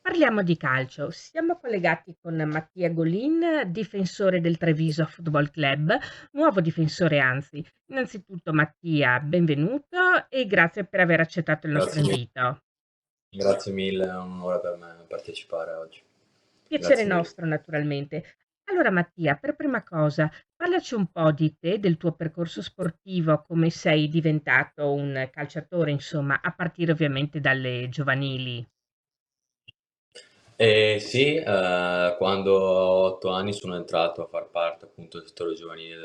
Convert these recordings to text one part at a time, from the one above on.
Parliamo di calcio. Siamo collegati con Mattia Golin, difensore del Treviso Football Club, nuovo difensore anzi. Innanzitutto Mattia, benvenuto e grazie per aver accettato il nostro Grazie mille, invito. grazie mille, è un onore per me partecipare oggi. Piacere Grazie mille. nostro, naturalmente. Allora Mattia, per prima cosa, parlaci un po' di te, del tuo percorso sportivo, come sei diventato un calciatore, insomma, a partire ovviamente dalle giovanili. Sì, quando ho 8 anni sono entrato a far parte appunto del settore giovanile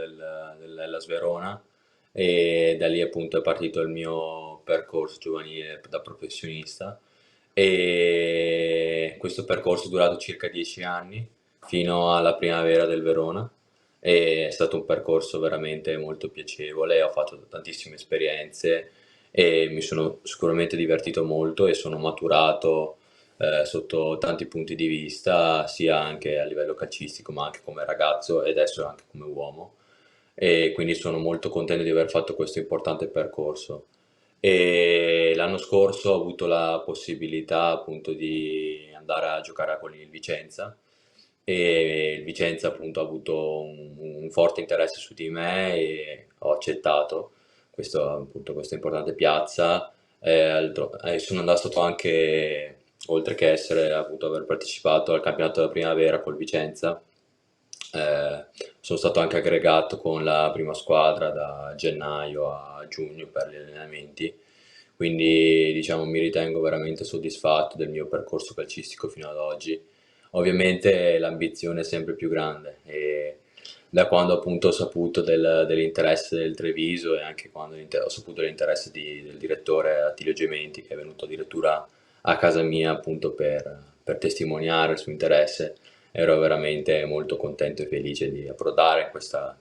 dell'Hellas Verona e da lì appunto è partito il mio percorso giovanile da professionista e questo percorso è durato circa 10 anni fino alla primavera del Verona e è stato un percorso veramente molto piacevole, ho fatto tantissime esperienze e mi sono sicuramente divertito molto e sono maturato sotto tanti punti di vista, sia anche a livello calcistico, ma anche come ragazzo e adesso anche come uomo. E quindi sono molto contento di aver fatto questo importante percorso. E l'anno scorso ho avuto la possibilità appunto di andare a giocare con il Vicenza e il Vicenza appunto ha avuto un forte interesse su di me e ho accettato appunto, questa importante piazza sono andato anche, oltre che essere, appunto, aver partecipato al campionato della primavera col Vicenza, sono stato anche aggregato con la prima squadra da gennaio a giugno per gli allenamenti, quindi diciamo mi ritengo veramente soddisfatto del mio percorso calcistico fino ad oggi. Ovviamente l'ambizione è sempre più grande e da quando appunto ho saputo dell'interesse del Treviso e anche quando ho saputo dell'interesse del direttore Attilio Gementi, che è venuto addirittura a casa mia appunto per testimoniare il suo interesse, ero veramente molto contento e felice di approdare in questa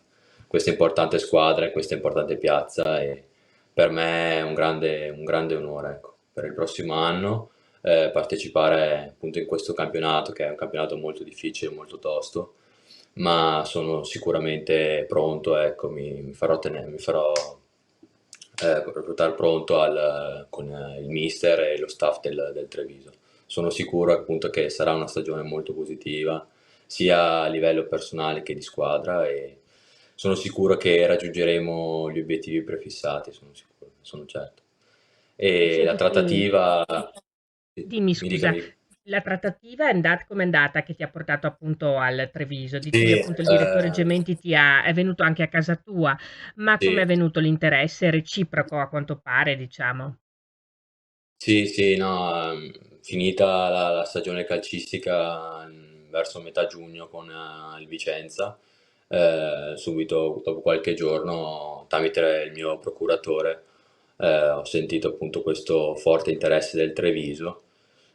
importante squadra, in questa importante piazza e per me è un grande onore, ecco, per il prossimo anno partecipare appunto in questo campionato che è un campionato molto difficile, molto tosto, ma sono sicuramente pronto, ecco, mi farò portare pronto con il mister e lo staff del Treviso. Sono sicuro appunto che sarà una stagione molto positiva, sia a livello personale che di squadra e sono sicuro che raggiungeremo gli obiettivi prefissati, sono sicuro, sono certo. E la Dicevi che trattativa, Dimmi mi dica, scusa, la trattativa com'è andata che ti ha portato appunto al Treviso? Dicevi sì, appunto il direttore Gementi è venuto anche a casa tua, ma com'è sì. venuto l'interesse reciproco a quanto pare, diciamo? Sì, sì, no, finita la stagione calcistica verso metà giugno con il Vicenza, subito dopo qualche giorno, tramite il mio procuratore, ho sentito appunto questo forte interesse del Treviso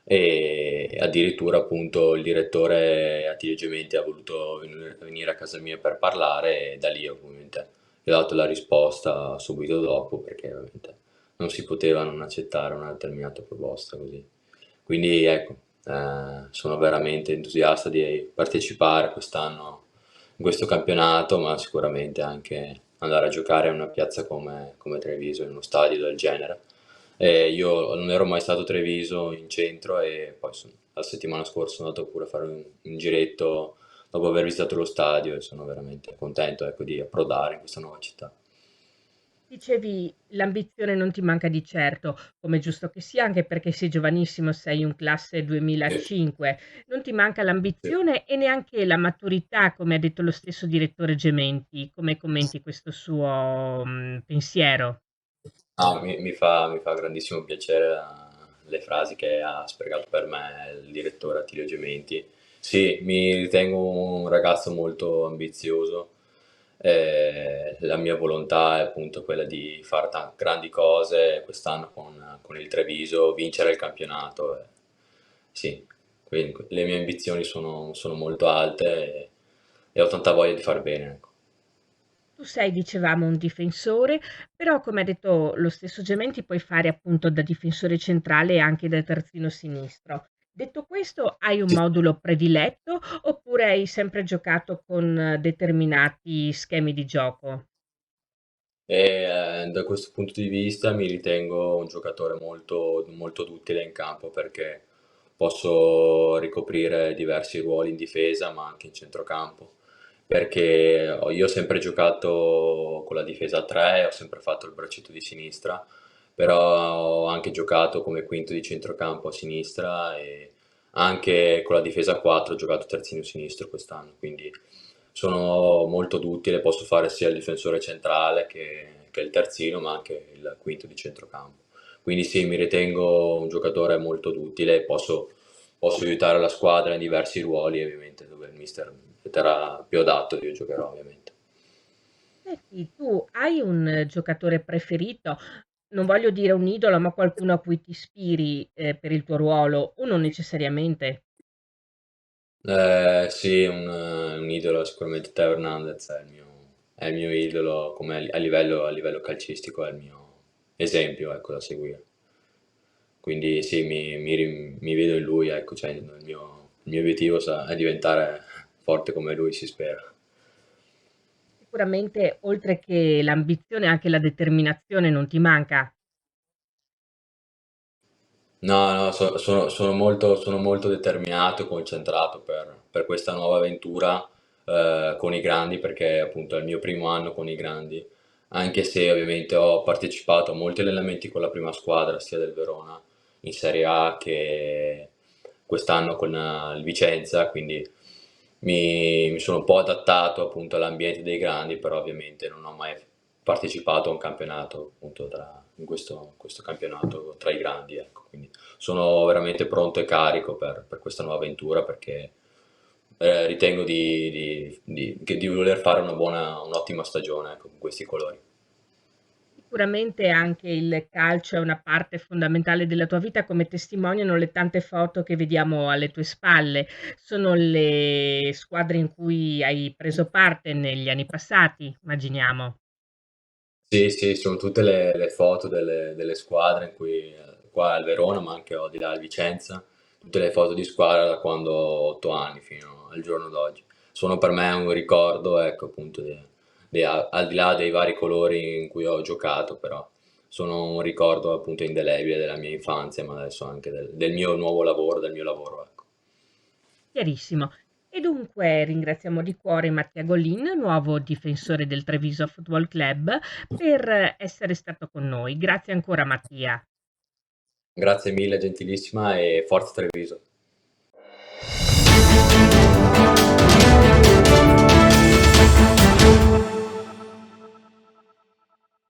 e addirittura appunto il direttore Attilio Gementi ha voluto venire a casa mia per parlare e da lì ovviamente gli ho dato la risposta subito dopo perché ovviamente non si poteva non accettare una determinata proposta così. Quindi ecco, sono veramente entusiasta di partecipare quest'anno in questo campionato, ma sicuramente anche andare a giocare in una piazza come Treviso, in uno stadio del genere. Io non ero mai stato a Treviso in centro e poi la settimana scorsa sono andato pure a fare un giretto dopo aver visitato lo stadio e sono veramente contento, ecco, di approdare in questa nuova città. Dicevi l'ambizione non ti manca di certo, come è giusto che sia, anche perché sei giovanissimo, sei un classe Sì, 2005. Non ti manca sì. l'ambizione e neanche la maturità, come ha detto lo stesso direttore Gementi. Come commenti questo suo pensiero? Mi fa grandissimo piacere le frasi che ha sprecato per me il direttore Attilio Gementi. Sì, mi ritengo un ragazzo molto ambizioso. La mia volontà è appunto quella di fare grandi cose quest'anno con il Treviso, vincere il campionato. Sì, quindi le mie ambizioni sono molto alte e ho tanta voglia di far bene, ecco. Tu sei, dicevamo, un difensore, però come ha detto lo stesso Gementi puoi fare appunto da difensore centrale e anche da terzino sinistro. Detto questo, hai un Sì, modulo prediletto oppure hai sempre giocato con determinati schemi di gioco? Da questo punto di vista mi ritengo un giocatore molto duttile in campo perché posso ricoprire diversi ruoli in difesa, ma anche in centrocampo. Perché io ho sempre giocato con la difesa a 3, ho sempre fatto il braccetto di sinistra, però ho anche giocato come quinto di centrocampo a sinistra e anche con la difesa a 4 ho giocato terzino sinistro quest'anno, quindi sono molto duttile, posso fare sia il difensore centrale che il terzino, ma anche il quinto di centrocampo. Quindi sì, mi ritengo un giocatore molto duttile e posso aiutare la squadra in diversi ruoli, ovviamente, dove il mister riterrà più adatto io giocherò, ovviamente. Senti, tu hai un giocatore preferito? Non voglio dire un idolo, ma qualcuno a cui ti ispiri, per il tuo ruolo o non necessariamente? Sì, un idolo sicuramente Teo Hernandez è il mio idolo come a livello calcistico, è il mio esempio, ecco, da seguire. Quindi sì, mi vedo in lui, ecco, cioè, il mio obiettivo è diventare forte come lui, si spera. Sicuramente oltre che l'ambizione anche la determinazione non ti manca? No, no, sono molto determinato e concentrato per questa nuova avventura con i grandi, perché appunto è il mio primo anno con i grandi, anche se ovviamente ho partecipato a molti allenamenti con la prima squadra, sia del Verona in Serie A che quest'anno con il Vicenza, quindi mi sono un po' adattato appunto all'ambiente dei grandi, però ovviamente non ho mai partecipato a un campionato appunto in questo campionato tra i grandi, ecco. Quindi sono veramente pronto e carico per questa nuova avventura perché ritengo di voler fare un'ottima stagione, ecco, con questi colori. Sicuramente anche il calcio è una parte fondamentale della tua vita, come testimoniano le tante foto che vediamo alle tue spalle. Sono le squadre in cui hai preso parte negli anni passati, immaginiamo. Sì, sì, sono tutte le foto delle squadre in cui, qua al Verona, ma anche ho di là al Vicenza, tutte le foto di squadra da quando ho 8 anni fino al giorno d'oggi. Sono per me un ricordo, ecco, appunto, al di là dei vari colori in cui ho giocato, però sono un ricordo appunto indelebile della mia infanzia, ma adesso anche del mio nuovo lavoro, del mio lavoro, ecco. Chiarissimo. E dunque ringraziamo di cuore Mattia Golin, nuovo difensore del Treviso Football Club, per essere stato con noi. Grazie ancora Mattia. Grazie mille, gentilissima, e forza Treviso.